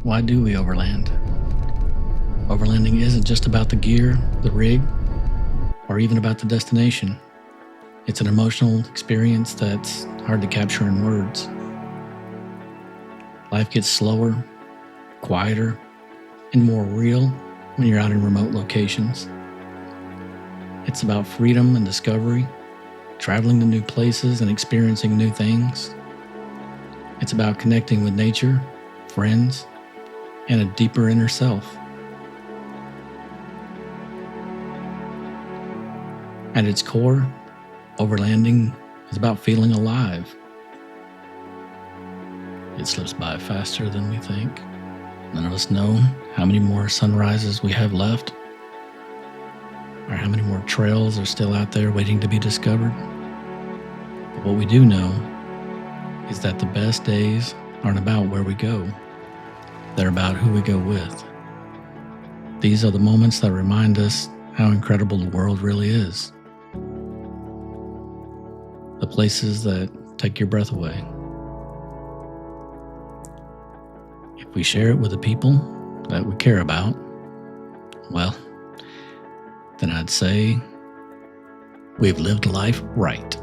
Why do we overland? Overlanding isn't just about the gear, the rig, or even about the destination. It's an emotional experience that's hard to capture in words. Life gets slower, quieter, and more real when you're out in remote locations. It's about freedom and discovery, traveling to new places and experiencing new things. It's about connecting with nature, friends, and a deeper inner self. At its core, overlanding is about feeling alive. It slips by faster than we think. None of us know how many more sunrises we have left, or how many more trails are still out there waiting to be discovered. But what we do know is that the best days aren't about where we go. They're about who we go with. These are the moments that remind us how incredible the world really is. The places that take your breath away. If we share it with the people that we care about, well, then I'd say we've lived life right.